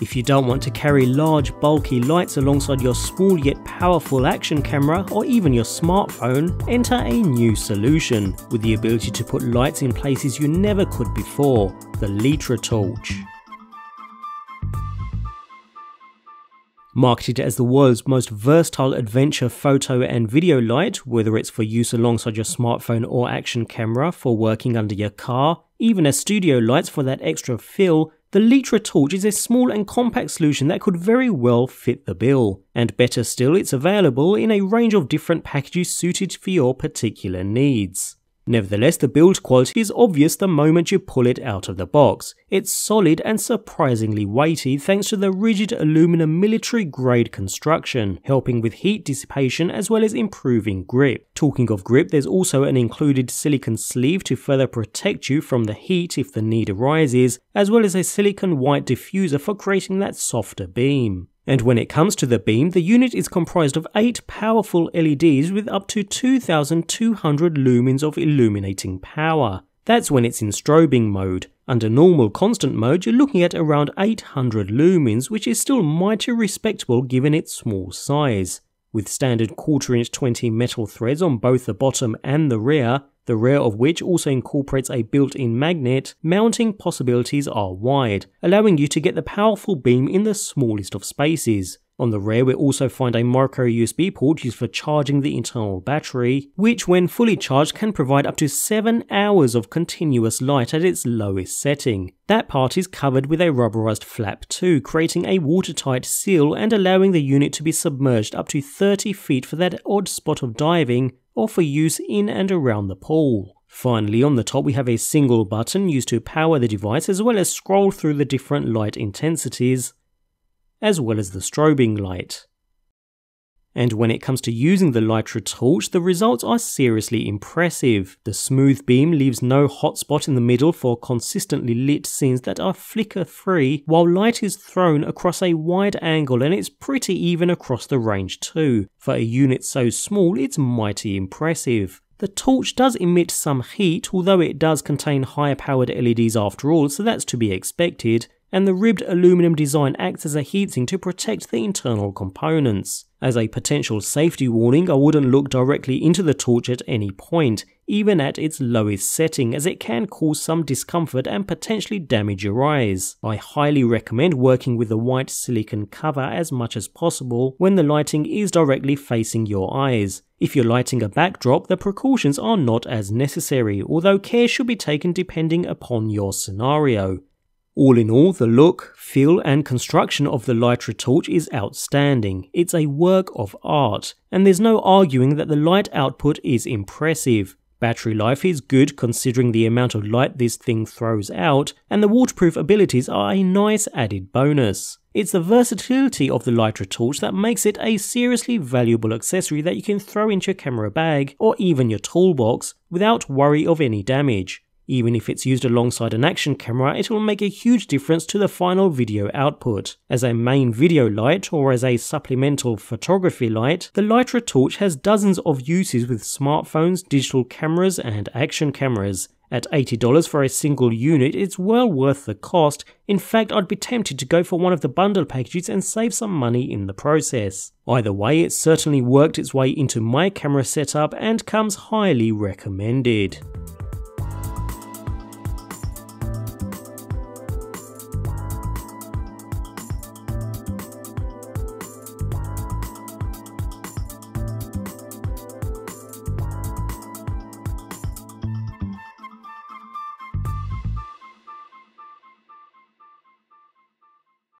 If you don't want to carry large bulky lights alongside your small yet powerful action camera or even your smartphone, enter a new solution with the ability to put lights in places you never could before, the Litra Torch. Marketed as the world's most versatile adventure photo and video light, whether it's for use alongside your smartphone or action camera, for working under your car, even as studio lights for that extra feel, the Litra Torch is a small and compact solution that could very well fit the bill. And better still, it's available in a range of different packages suited for your particular needs. Nevertheless, the build quality is obvious the moment you pull it out of the box. It's solid and surprisingly weighty thanks to the rigid aluminum military grade construction, helping with heat dissipation as well as improving grip. Talking of grip, there's also an included silicone sleeve to further protect you from the heat if the need arises, as well as a silicone white diffuser for creating that softer beam. And when it comes to the beam, the unit is comprised of 8 powerful LEDs with up to 2,200 lumens of illuminating power. That's when it's in strobing mode. Under normal constant mode, you're looking at around 800 lumens, which is still mighty respectable given its small size. With standard 1/4 inch 20 metal threads on both the bottom and the rear of which also incorporates a built-in magnet, mounting possibilities are wide, allowing you to get the powerful beam in the smallest of spaces. On the rear, we also find a micro USB port used for charging the internal battery, which when fully charged can provide up to 7 hours of continuous light at its lowest setting. That part is covered with a rubberized flap too, creating a watertight seal and allowing the unit to be submerged up to 30 feet for that odd spot of diving or for use in and around the pool. Finally, on the top we have a single button used to power the device as well as scroll through the different light intensities, as well as the strobing light. And when it comes to using the Litra Torch, the results are seriously impressive. The smooth beam leaves no hot spot in the middle for consistently lit scenes that are flicker free, while light is thrown across a wide angle and it's pretty even across the range too. For a unit so small, it's mighty impressive. The torch does emit some heat, although it does contain higher powered LEDs after all, so that's to be expected. And the ribbed aluminum design acts as a heatsink to protect the internal components. As a potential safety warning, I wouldn't look directly into the torch at any point, even at its lowest setting, as it can cause some discomfort and potentially damage your eyes. I highly recommend working with a white silicone cover as much as possible when the lighting is directly facing your eyes. If you're lighting a backdrop, the precautions are not as necessary, although care should be taken depending upon your scenario. All in all, the look, feel and construction of the Litra Torch is outstanding. It's a work of art, and there's no arguing that the light output is impressive. Battery life is good considering the amount of light this thing throws out, and the waterproof abilities are a nice added bonus. It's the versatility of the Litra Torch that makes it a seriously valuable accessory that you can throw into your camera bag or even your toolbox without worry of any damage. Even if it's used alongside an action camera, it will make a huge difference to the final video output. As a main video light or as a supplemental photography light, the Litra Torch has dozens of uses with smartphones, digital cameras and action cameras. At $80 for a single unit, it's well worth the cost. In fact, I'd be tempted to go for one of the bundle packages and save some money in the process. Either way, it's certainly worked its way into my camera setup and comes highly recommended.